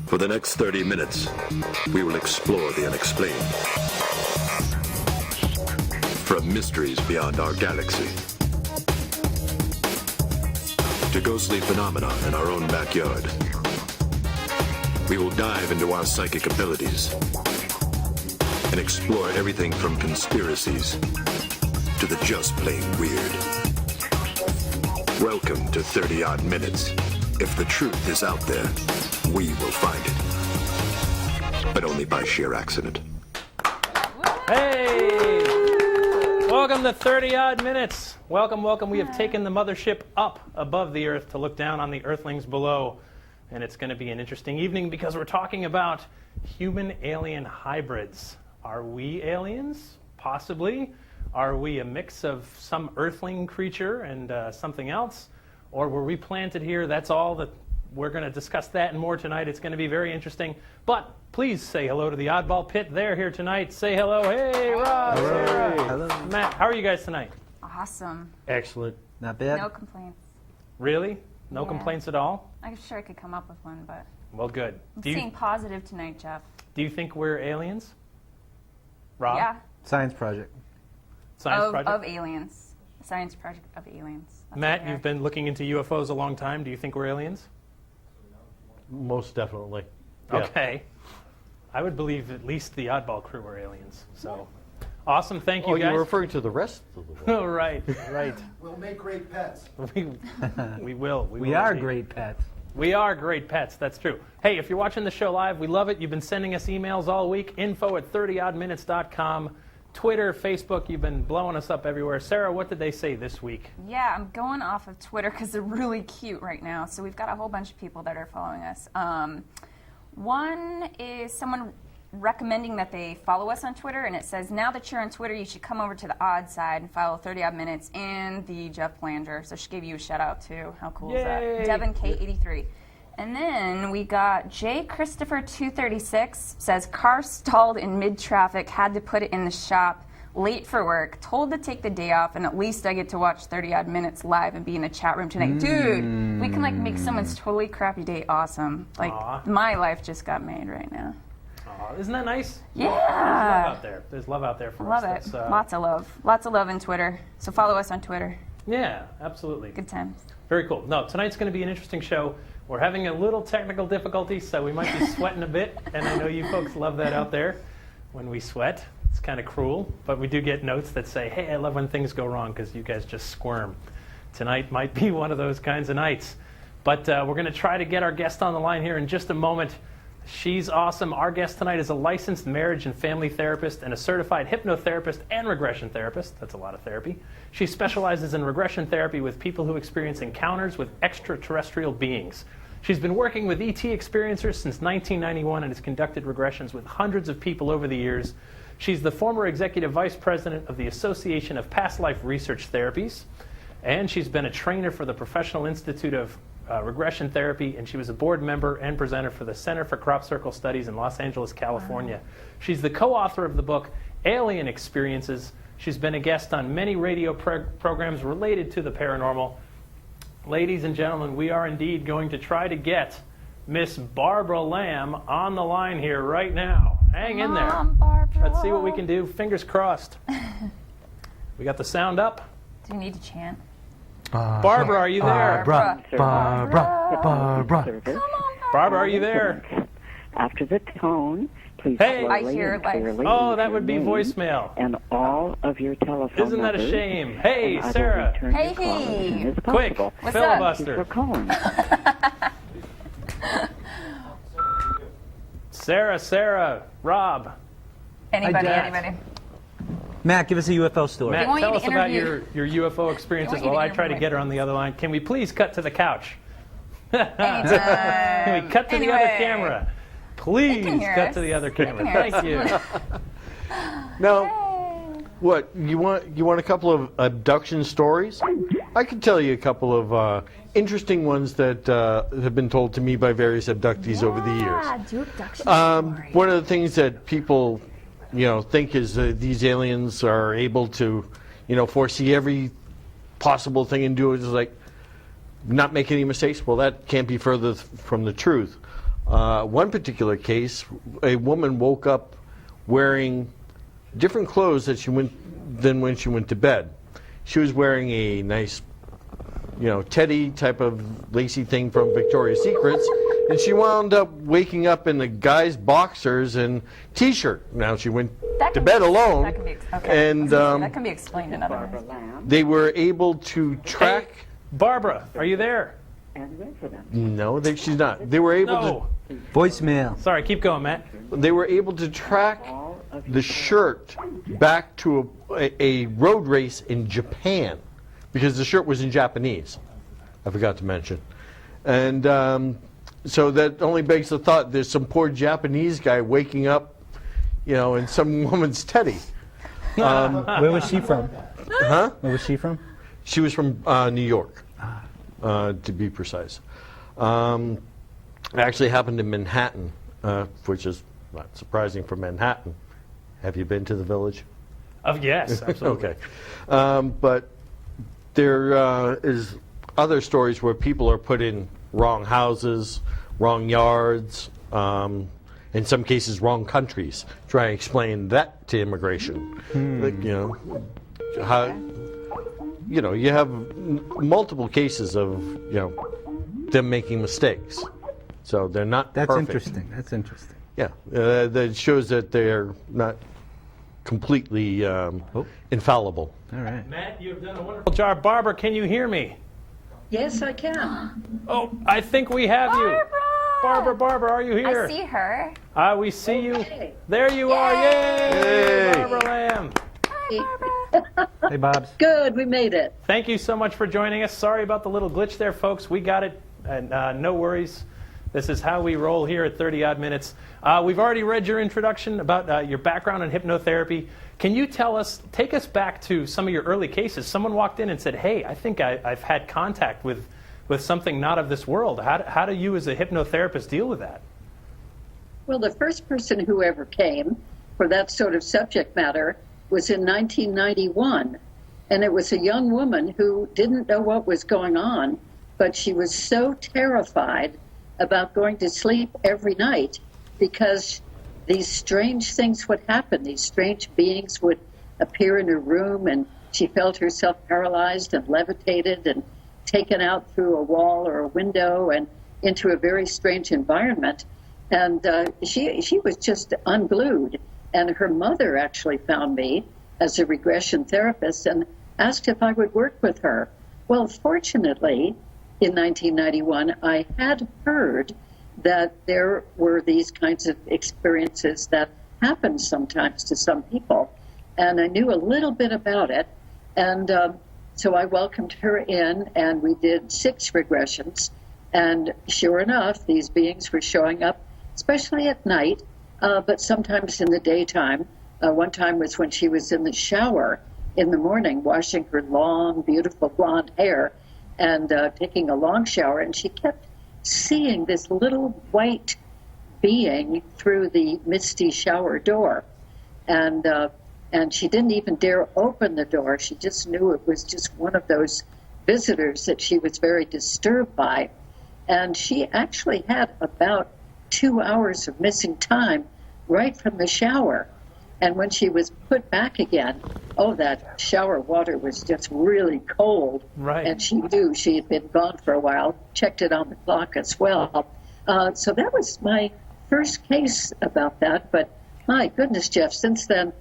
For the next 30 minutes, we will explore the unexplained. From mysteries beyond our galaxy to ghostly phenomena in our own backyard, we will dive into our psychic abilities and explore everything from conspiracies to the just plain weird. Welcome to 30-odd minutes. If the truth is out there, we will find it. But only by sheer accident. Hey! Welcome to 30-odd minutes. Welcome, welcome. We have taken the mothership up above the Earth to look down on the Earthlings below. And it's going to be an interesting evening because we're talking about human-alien hybrids. Are we aliens? Possibly. Are we a mix of some Earthling creature and something else? Or were we planted here? That's all that we're going to discuss that and more tonight. It's going to be very interesting. But please say hello to the Oddball Pit. They're here tonight. Say hello. Hey, Rob, Sarah, Hello. Matt. How are you guys tonight? Awesome. Excellent. Not bad. No complaints. Really? No Yeah. complaints at all? I'm sure I could come up with one, but Well, good. I'm seeing positive tonight, Jeff. Do you think we're aliens? Rob? Yeah. Science project. Science project? Of aliens. Science project of aliens. That's Matt, what we you've are. been looking into UFOs a long time. Do you think we're aliens? Most definitely. Yeah. Okay. I would believe at least the Oddball crew are aliens. So, awesome. Thank you, Oh, guys. you're referring to the rest of the world. Oh, right, right. We'll make great pets. We will. We are indeed. great pets. We are great pets. That's true. Hey, if you're watching the show live, we love it. You've been sending us emails all week. info@30oddminutes.com. Twitter, Facebook, you've been blowing us up everywhere. Sarah, what did they say this week? Yeah, I'm going off of Twitter because they're really cute right now. So we've got a whole bunch of people that are following us. One is someone recommending that they follow us on Twitter, and it says, now that you're on Twitter, you should come over to the Odd Side and follow 30 Odd Minutes and the Jeff Blanger. So she gave you a shout out too. How cool is Yay. that? Devin K83. And then we got J. Christopher 236 says, car stalled in mid-traffic, had to put it in the shop, late for work, told to take the day off, and at least I get to watch 30 Odd Minutes live and be in the chat room tonight. Dude, we can like make someone's totally crappy day awesome. Like Aw. my life just got made right now. Aw, isn't that nice? Yeah. There's love out there. There's love out there for Love us. it. That's, Lots of love. Lots of love in Twitter. So follow us on Twitter. Yeah, absolutely. Good times. Very cool. No, tonight's going to be an interesting show. We're having a little technical difficulty, so we might be sweating a bit, and I know you folks love that out there when we sweat. It's kind of cruel, but we do get notes that say, hey, I love when things go wrong because you guys just squirm. Tonight might be one of those kinds of nights. But we're going to try to get our guest on the line here in just a moment. She's awesome. Our guest tonight is a licensed marriage and family therapist and a certified hypnotherapist and regression therapist. That's a lot of therapy. She specializes in regression therapy with people who experience encounters with extraterrestrial beings. She's been working with ET experiencers since 1991 and has conducted regressions with hundreds of people over the years. She's the former executive vice president of the Association of Past Life Research Therapies, and she's been a trainer for the Professional Institute of Regression Therapy, and she was a board member and presenter for the Center for Crop Circle Studies in Los Angeles, California. She's the co-author of the book Alien Experiences. She's been a guest on many radio programs related to the paranormal. Ladies and gentlemen, we are indeed going to try to get Miss Barbara Lamb on the line here right now. Hang in there. Barbara. Let's see what we can do. Fingers crossed. We got the sound up. Do you need to chant? Barbara, are you there? Barbara. Barbara. Barbara. Come on, Barbara, are you there? After the tone, please Hey. slowly I hear and it like- clearly Oh, leave that your would be name voicemail. and all of your telephone Isn't that a numbers shame? Hey, and other Sarah. return Hey, your call as hey. soon as Quick, possible. What's Thank you filibuster. for calling. Sarah, Rob. Anybody, Jack. anybody. Matt, give us a UFO story. Matt, want you tell to us about interview- your UFO experiences They want you while to I try to interview get her on the other line. Can we please cut to the couch? Anytime. Can we cut to the other Anyway. camera? They Please can hear cut us. to the other They camera. can hear Thank you. Now, Hey. what you want a couple of abduction stories? I can tell you a couple of interesting ones that have been told to me by various abductees over the years. Yeah, do abduction story. One of the things that people, think is these aliens are able to, foresee every possible thing and do it is like not make any mistakes. Well, that can't be further from the truth. One particular case, a woman woke up wearing different clothes than when she went to bed. She was wearing a nice, teddy type of lacy thing from Victoria's Secrets, and she wound up waking up in the guy's boxers and T-shirt. Now she went to bed alone, That can be, okay. and that can be explained in other ways. they were able to track. Hey, Barbara, are you there? And resident. No, she's not. They were able No. Voicemail. Sorry, keep going, Matt. They were able to track the shirt back to a road race in Japan, because the shirt was in Japanese. I forgot to mention. And so that only begs the thought, there's some poor Japanese guy waking up, in some woman's teddy. Where was she from? Huh? Where was she from? She was from New York, to be precise. It actually happened in Manhattan, which is not surprising for Manhattan. Have you been to the Village? Yes, absolutely. Okay. But there is other stories where people are put in wrong houses, wrong yards, in some cases wrong countries. Try and explain that to immigration. Like, how, you have multiple cases of, them making mistakes. So they're not That's perfect. interesting. That's interesting. Yeah, that shows that they're not completely infallible. All right. Matt, you've done a wonderful job. Barbara, can you hear me? Yes, I can. Oh, I think we have you. Barbara, are you here? I see her. We see you. Okay. There you are. Yay! Yay! Barbara Lamb. Hey, Bobs. Good, we made it. Thank you so much for joining us. Sorry about the little glitch there, folks. We got it, and no worries. This is how we roll here at 30 Odd Minutes. We've already read your introduction about your background in hypnotherapy. Can you take us back to some of your early cases? Someone walked in and said, hey, I think I've had contact with something not of this world. How do you as a hypnotherapist deal with that? Well, the first person who ever came for that sort of subject matter was in 1991. And it was a young woman who didn't know what was going on, but she was so terrified about going to sleep every night because these strange things would happen. These strange beings would appear in her room, and she felt herself paralyzed and levitated and taken out through a wall or a window and into a very strange environment. And she was just unglued. And her mother actually found me as a regression therapist and asked if I would work with her. Well, fortunately, in 1991, I had heard that there were these kinds of experiences that happen sometimes to some people. And I knew a little bit about it. And so I welcomed her in, and we did 6 regressions. And sure enough, these beings were showing up, especially at night, but sometimes in the daytime. One time was when she was in the shower in the morning, washing her long, beautiful blonde hair and taking a long shower, and she kept seeing this little white being through the misty shower door. And she didn't even dare open the door. She just knew it was just one of those visitors that she was very disturbed by. And she actually had about 2 hours of missing time right from the shower. And when she was put back again, that shower water was just really cold. Right. And she knew she had been gone for a while, checked it on the clock as well. So that was my first case about that. But my goodness, Jeff, since then,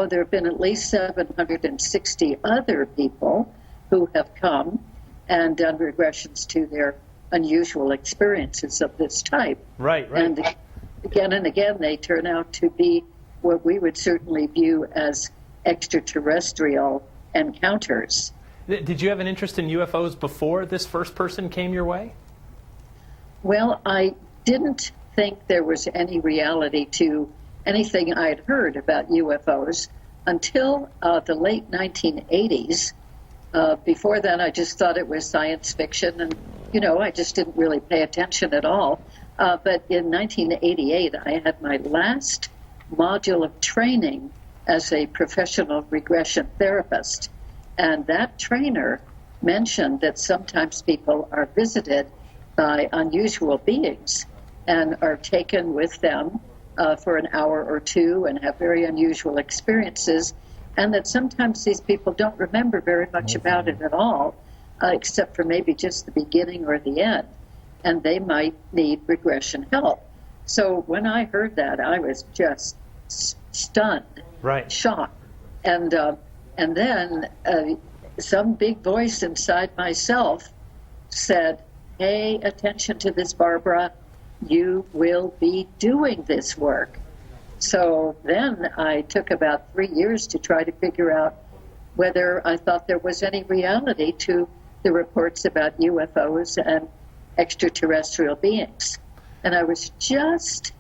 there have been at least 760 other people who have come and done regressions to their unusual experiences of this type. Right. And again, they turn out to be what we would certainly view as extraterrestrial encounters. Did you have an interest in UFOs before this first person came your way? Well, I didn't think there was any reality to anything I'd heard about UFOs until the late 1980s. Before then, I just thought it was science fiction, and, I just didn't really pay attention at all. But in 1988, I had my last module of training as a professional regression therapist. And that trainer mentioned that sometimes people are visited by unusual beings. and are taken with them for an hour or two and have very unusual experiences, and that sometimes these people don't remember very much about it at all, except for maybe just the beginning or the end, and they might need regression help. So when I heard that, I was just stunned, shocked, and then some big voice inside myself said, "Pay attention to this, Barbara. You will be doing this work." So then I took about 3 years to try to figure out whether I thought there was any reality to the reports about UFOs and extraterrestrial beings. And I was just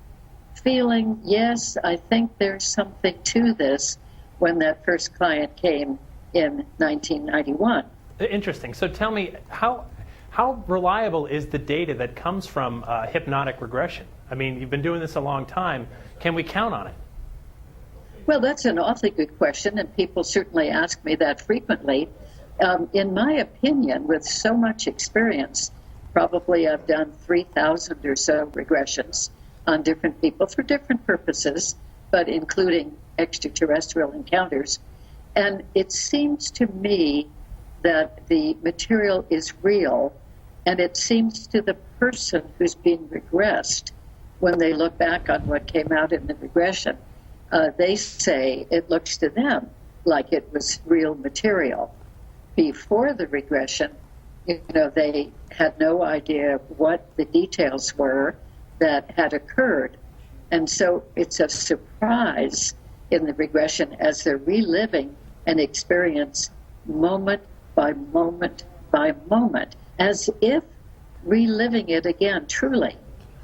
feeling, yes, I think there's something to this when that first client came in 1991. Interesting. So tell me, how reliable is the data that comes from hypnotic regression? I mean, you've been doing this a long time. Can we count on it? Well, that's an awfully good question, and people certainly ask me that frequently. In my opinion, with so much experience, probably I've done 3,000 or so regressions on different people for different purposes, but including extraterrestrial encounters. And it seems to me that the material is real, and it seems to the person who's being regressed, when they look back on what came out in the regression, they say it looks to them like it was real material. Before the regression, they had no idea what the details were that had occurred. And so it's a surprise in the regression as they're reliving an experience moment by moment by moment, as if reliving it again, truly.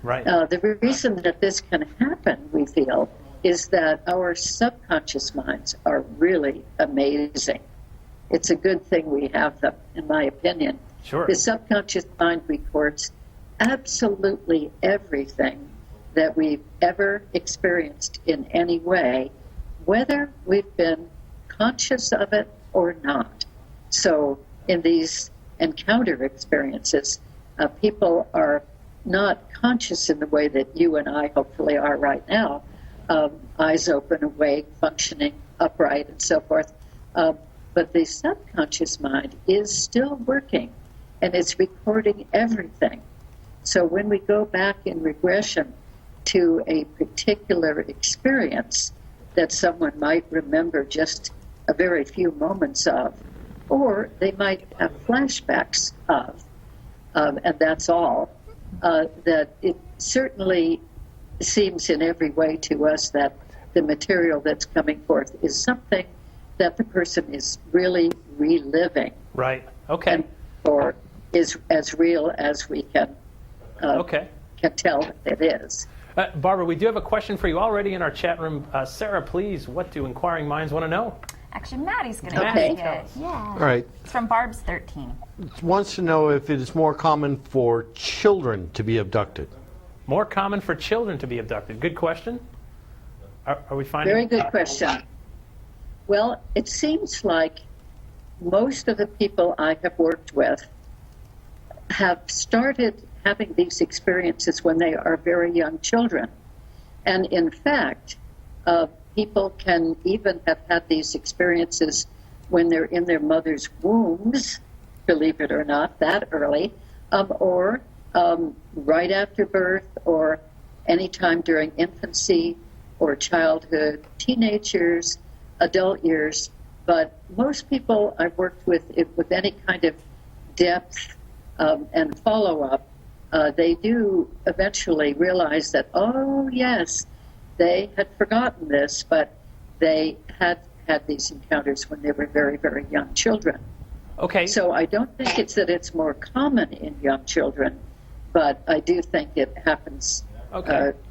Right. The reason that this can happen, we feel, is that our subconscious minds are really amazing. It's a good thing we have them, in my opinion. Sure. The subconscious mind records absolutely everything that we've ever experienced in any way, whether we've been conscious of it or not. So in these encounter experiences, people are not conscious in the way that you and I hopefully are right now, eyes open, awake, functioning, upright, and so forth. But the subconscious mind is still working, and it's recording everything. So when we go back in regression to a particular experience that someone might remember just a very few moments of, or they might have flashbacks of, and that's all, that it certainly seems in every way to us that the material that's coming forth is something that the person is really reliving. Right. Okay. Or is as real as we can tell that it is. Barbara, we do have a question for you already in our chat room. Sarah, please, what do inquiring minds want to know? Actually, Maddie's going to ask it. Yeah. All right. It's from Barb's 13. Wants to know if it is more common for children to be abducted. More common for children to be abducted. Good question. Are we finding? Very good question. Well, it seems like most of the people I have worked with have started having these experiences when they are very young children. And in fact, people can even have had these experiences when they're in their mother's wombs, believe it or not, that early, or right after birth, or anytime during infancy or childhood, teenage years, adult years. But most people I've worked with any kind of depth and follow-up, they do eventually realize that, oh yes, they had forgotten this, but they had had these encounters when they were very, very young children. Okay. So I don't think it's that it's more common in young children, but I do think it happens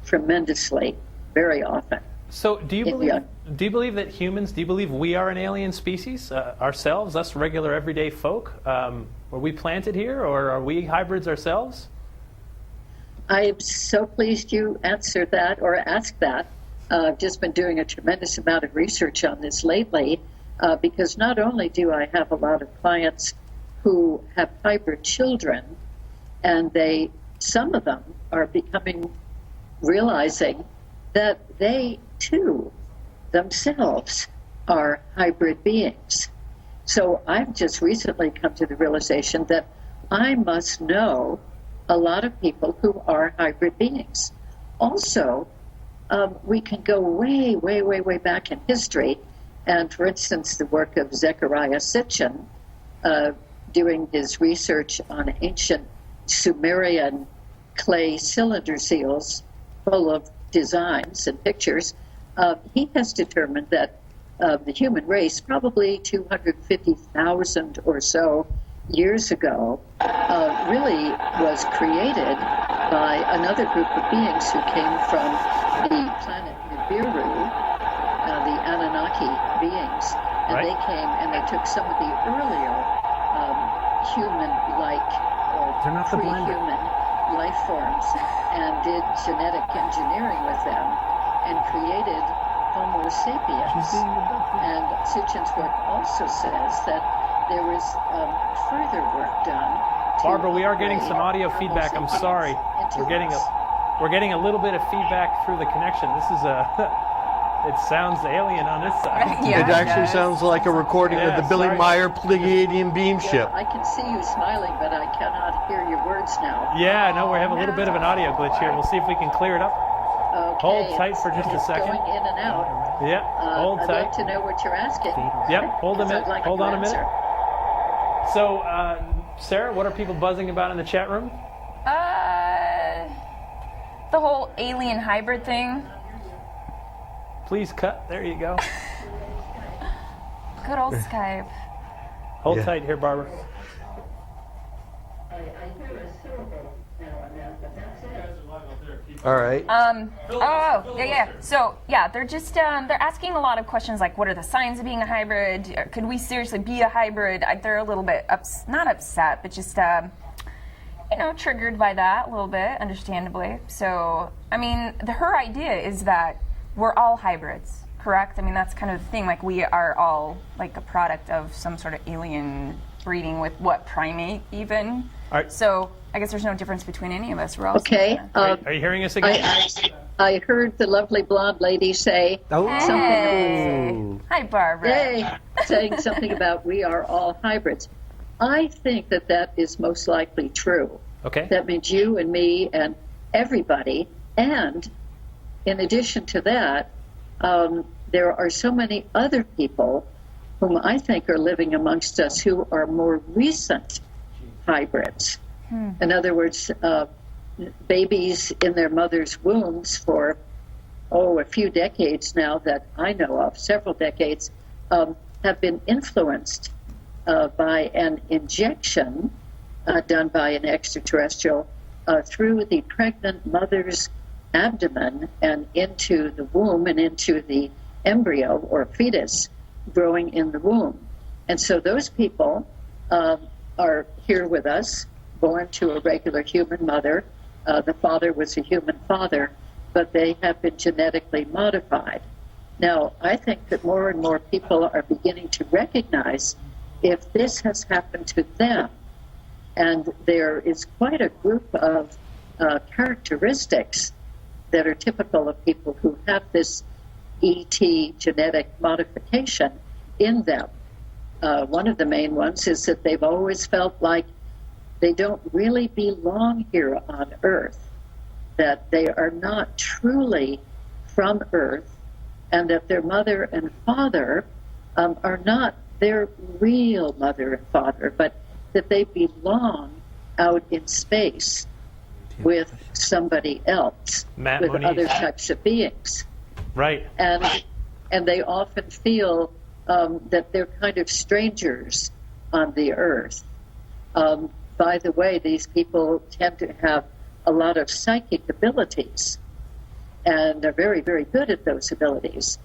tremendously, very often. So do you believe that humans, do you believe we are an alien species, ourselves, us regular everyday folk? Were we planted here, or are we hybrids ourselves? I'm so pleased you answered that or asked that. I've just been doing a tremendous amount of research on this lately, because not only do I have a lot of clients who have hybrid children, and they some of them are realizing that they too themselves are hybrid beings. So I've just recently come to the realization that I must know a lot of people who are hybrid beings. Also, we can go way, way, way, way back in history. And for instance, the work of Zecharia Sitchin, doing his research on ancient Sumerian clay cylinder seals full of designs and pictures, he has determined that the human race, probably 250,000 or so years ago, really was created by another group of beings who came from the planet Nibiru, the Anunnaki beings, and Right. they came and they took some of the earlier human-like or Turn off the blender. pre-human life forms and did genetic engineering with them and created Homo sapiens. And Sitchin's work also says that there was further work done. Barbara, we are getting some audio feedback. I'm sorry. We're getting a little bit of feedback through the connection. This is it sounds alien on this side. Yeah, It actually does. sounds like a recording Yeah, of the Billy sorry. Meyer Pleiadian beam ship. I can see you smiling, but I cannot hear your words now. Yeah, no, we have a little bit of an audio glitch here. We'll see if we can clear it up. Okay, Hold tight for just a it's second. Going in and out. Yeah, hold I'd tight. like to know what you're asking. Yep, hold a Because I'd minute. like Hold to on a minute. answer. So, Sarah, what are people buzzing about in the chat room? The whole alien hybrid thing. Please cut. There you go. Good old Skype. Hold Yeah. tight here, Barbara. All right. Yeah. So, yeah, they're just, they're asking a lot of questions like, what are the signs of being a hybrid? Could we seriously be a hybrid? They're a little bit, not upset, but just, triggered by that a little bit, understandably. So, I mean, her idea is that we're all hybrids, correct? I mean, that's kind of the thing. Like, we are all, like, a product of some sort of alien breeding with, primate even? All right. So, I guess there's no difference between any of us. We're all Okay, similar. Are you hearing us again? I heard the lovely blonde lady say Oh, Hey. Hi, Barbara. Yay, saying something about we are all hybrids. I think that that is most likely true. Okay. That means you and me and everybody. And in addition to that, there are so many other people whom I think are living amongst us who are more recent hybrids. In other words, babies in their mother's wombs for, a few decades now that I know of, several decades, have been influenced by an injection done by an extraterrestrial through the pregnant mother's abdomen and into the womb and into the embryo or fetus growing in the womb. And so those people are here with us, born to a regular human mother. The father was a human father, but they have been genetically modified. Now, I think that more and more people are beginning to recognize if this has happened to them, and there is quite a group of characteristics that are typical of people who have this ET genetic modification in them. One of the main ones is that they've always felt like they don't really belong here on Earth, that they are not truly from Earth, and that their mother and father are not their real mother and father, but that they belong out in space with somebody else, Matt with Moniz. other types of beings. Right. And they often feel that they're kind of strangers on the Earth. By the way, these people tend to have a lot of psychic abilities, and they're very, very good at those abilities.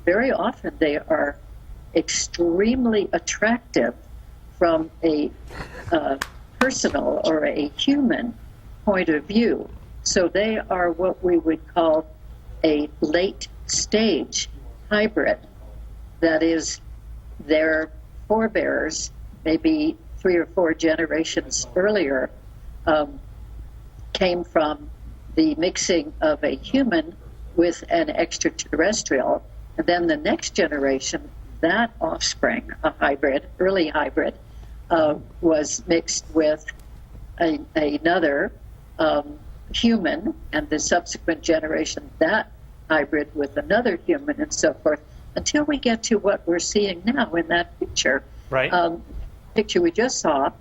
Very often they are extremely attractive from a personal or a human point of view. So they are what we would call a late stage hybrid. That is, their forebears, maybe 3 or 4 generations earlier, came from the mixing of a human with an extraterrestrial. And then the next generation, that offspring, a hybrid, early hybrid, was mixed with another human, and the subsequent generation, that hybrid with another human, and so forth, until we get to what we're seeing now in that picture. Right. Picture we just saw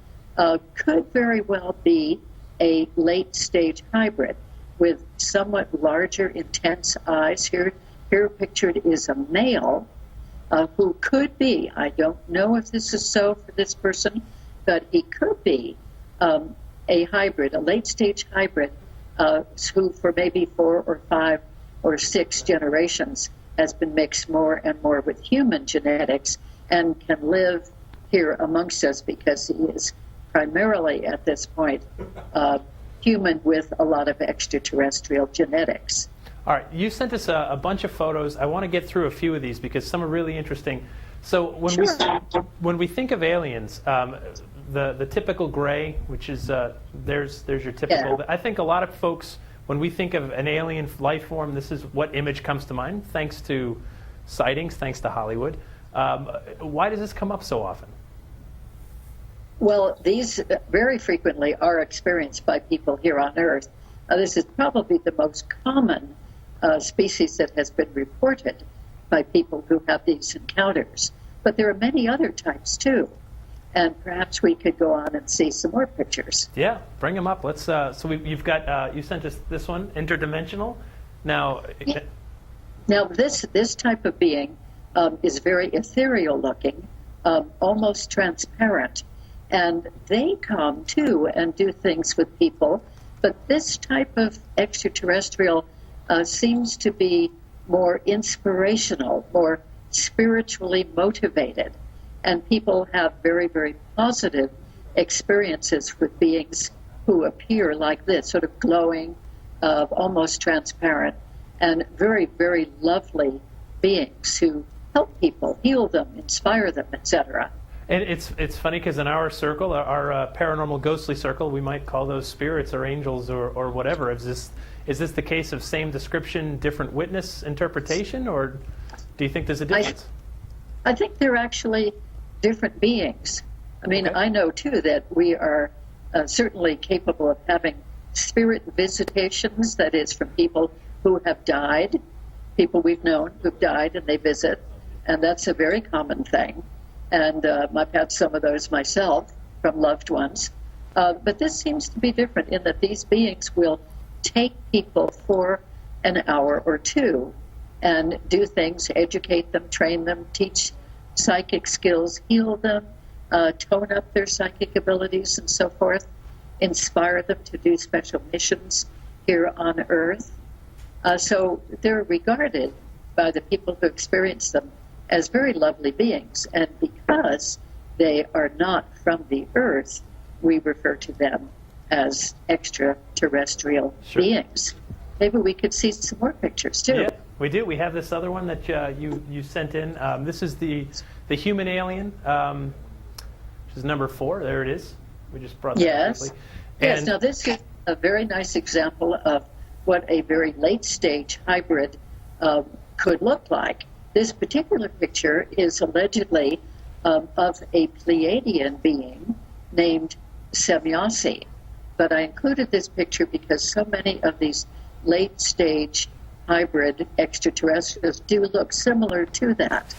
could very well be a late-stage hybrid with somewhat larger, intense eyes. Here pictured is a male who could be, I don't know if this is so for this person, but he could be a hybrid, a late-stage hybrid, who for maybe 4 or 5 or 6 generations has been mixed more and more with human genetics and can live here amongst us because he is primarily at this point human with a lot of extraterrestrial genetics. All right, you sent us a bunch of photos. I want to get through a few of these because some are really interesting. So when we think of aliens, the typical gray, which is there's your typical. Yeah. I think a lot of folks, when we think of an alien life form, this is what image comes to mind. Thanks to sightings, thanks to Hollywood. Why does this come up so often? Well, these very frequently are experienced by people here on Earth. This is probably the most common species that has been reported by people who have these encounters. But there are many other types too. And perhaps we could go on and see some more pictures. Yeah, bring them up. Let's. You've got. You sent us this one, Interdimensional. Now. Now this type of being is very ethereal looking, almost transparent, and they come too and do things with people. But this type of extraterrestrial seems to be more inspirational, more spiritually motivated. And people have very, very positive experiences with beings who appear like this, sort of glowing, almost transparent, and very, very lovely beings who help people, heal them, inspire them, etc. And it's funny because in our circle, our paranormal ghostly circle, we might call those spirits or angels or whatever. Is this the case of same description, different witness interpretation, or do you think there's a difference? I think they're actually different beings. I mean, Okay. I know too that we are certainly capable of having spirit visitations, that is, from people who have died, people we've known who've died and they visit, and that's a very common thing. And I've had some of those myself from loved ones. But this seems to be different in that these beings will take people for an hour or two and do things, educate them, train them, teach psychic skills, heal them, tone up their psychic abilities and so forth, inspire them to do special missions here on Earth. So they're regarded by the people who experience them as very lovely beings. And because they are not from the Earth, we refer to them as extraterrestrial beings. Maybe we could see some more pictures too. Yeah, we do. We have this other one that you sent in. This is the human alien, which is number 4. There it is. We just brought that Yes. quickly. Yes, And now this is a very nice example of what a very late-stage hybrid could look like. This particular picture is allegedly of a Pleiadian being named Semyasi. But I included this picture because so many of these late-stage hybrid extraterrestrials do look similar to that.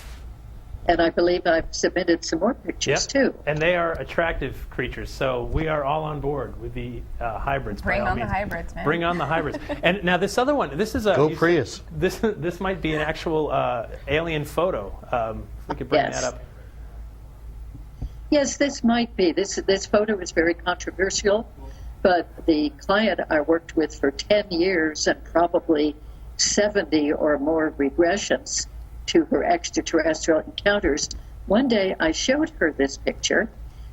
And I believe I've submitted some more pictures too. And they are attractive creatures, so we are all on board with the hybrids. Bring by all on the means. hybrids, man. Bring on the hybrids. And now this other one, this is a Go Prius. This might be an actual alien photo. If we could bring Yes. that up. Yes, this might be. This photo is very controversial, but the client I worked with for 10 years and probably 70 or more regressions to her extraterrestrial encounters, one day I showed her this picture,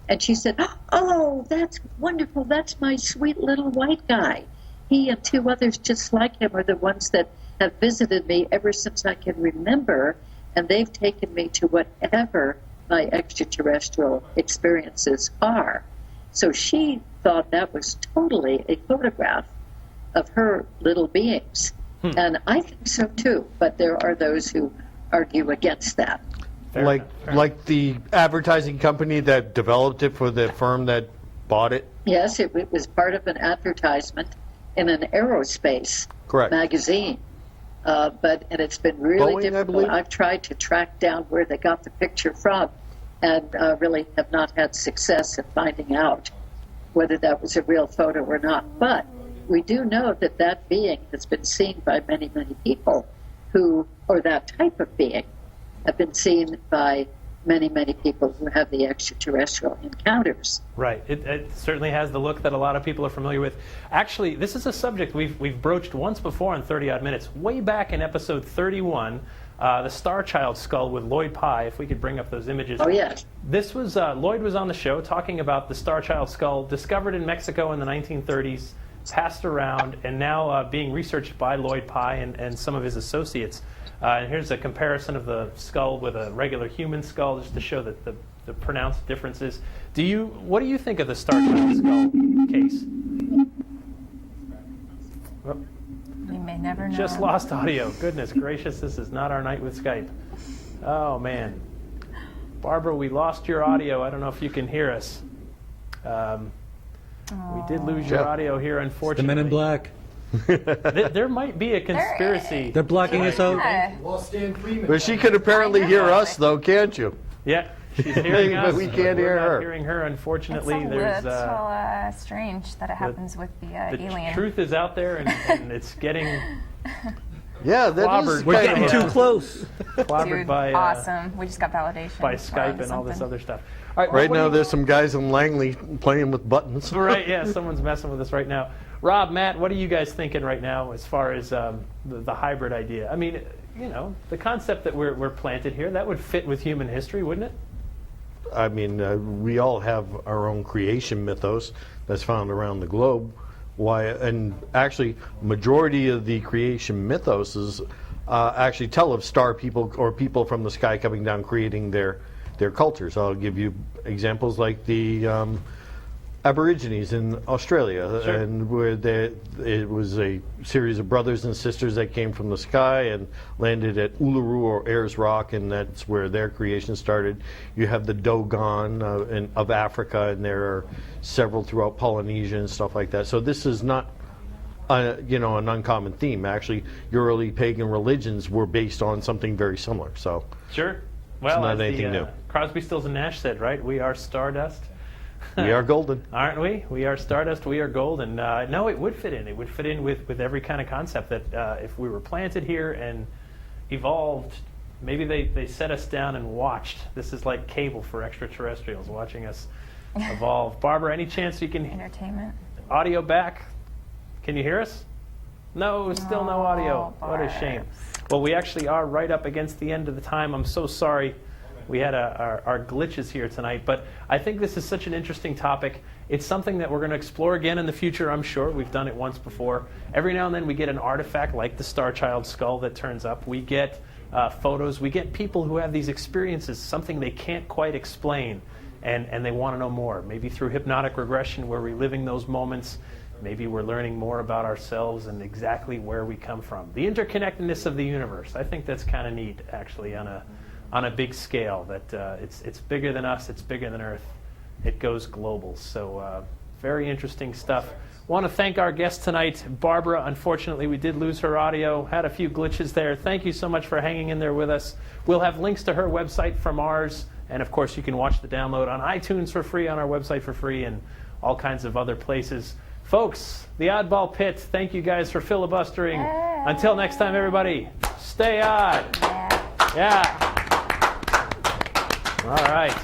and she said, "Oh, that's wonderful. That's my sweet little white guy. He and 2 others just like him are the ones that have visited me ever since I can remember, and they've taken me to whatever my extraterrestrial experiences are." So she thought that was totally a photograph of her little beings. And I think so too, but there are those who argue against that. Fair enough. Like the advertising company that developed it for the firm that bought it? Yes, it was part of an advertisement in an aerospace Correct. magazine. And it's been really Boeing, I difficult. believe? I've tried to track down where they got the picture from and really have not had success in finding out whether that was a real photo or not. But we do know that that being has been seen by many, many people or that type of being have been seen by many, many people who have the extraterrestrial encounters. Right. It certainly has the look that a lot of people are familiar with. Actually, this is a subject we've broached once before in 30-odd minutes. Way back in episode 31, the Starchild Skull with Lloyd Pye, if we could bring up those images. Oh, yes. This was, Lloyd was on the show talking about the Starchild Skull, discovered in Mexico in the 1930s, passed around, and now being researched by Lloyd Pye and some of his associates. And here's a comparison of the skull with a regular human skull, just to show that the pronounced differences. What do you think of the Starchild Skull case? Oh, We may never know. just lost audio. Goodness gracious, this is not our night with Skype. Oh, man. Barbara, we lost your audio. I don't know if you can hear us. We did lose your audio here, The unfortunately. Men in Black. There might be a conspiracy. They're blocking us out. Yeah. But she could apparently hear us, though, can't you? Yeah, she's hearing us. But we can't hear We're not her. hearing her, It's unfortunately. a There's little strange that it happens with the the alien. truth is out there, and it's getting Yeah, that Clobbered. is We're kind getting of too close. clobbered Dude, by awesome. We just got validation. by We're Skype onto and all this something. other stuff. All right, Right what do now, you- there's some guys in Langley playing with buttons. Right, yeah, someone's messing with us right now. Rob, Matt, what are you guys thinking right now as far as the hybrid idea? I mean, the concept that we're planted here, that would fit with human history, wouldn't it? I mean, we all have our own creation mythos that's found around the globe. And actually, majority of the creation mythos actually tell of star people or people from the sky coming down, creating their cultures. I'll give you examples like the Aborigines in Australia, Sure. and where it was a series of brothers and sisters that came from the sky and landed at Uluru or Ayers Rock, and that's where their creation started. You have the Dogon of Africa, and there are several throughout Polynesia and stuff like that. So this is not an uncommon theme. Actually, your early pagan religions were based on something very similar. So Sure. Well, not as anything new. Crosby, Stills, and Nash said, right? We are stardust. we are golden. Aren't we? We are stardust, we are gold. And no, it would fit in. It would fit in with every kind of concept that if we were planted here and evolved, maybe they set us down and watched. This is like cable for extraterrestrials, watching us evolve. Barbara, any chance you can Entertainment. audio back? Can you hear us? No, still no audio. What a shame. Well, we actually are right up against the end of the time. I'm so sorry. We had our glitches here tonight, but I think this is such an interesting topic. It's something that we're going to explore again in the future, I'm sure. We've done it once before. Every now and then we get an artifact like the Starchild Skull that turns up. We get photos. We get people who have these experiences, something they can't quite explain, and they want to know more. Maybe through hypnotic regression, we're reliving those moments. Maybe we're learning more about ourselves and exactly where we come from. The interconnectedness of the universe. I think that's kind of neat, actually, on a big scale. That it's bigger than us. It's bigger than Earth. It goes global. So very interesting stuff. Want to thank our guest tonight, Barbara. Unfortunately, we did lose her audio. Had a few glitches there. Thank you so much for hanging in there with us. We'll have links to her website from ours. And, of course, you can watch the download on iTunes for free, on our website for free, and all kinds of other places. Folks, the Oddball Pit, thank you guys for filibustering. Until next time, everybody, stay odd. Yeah. All right.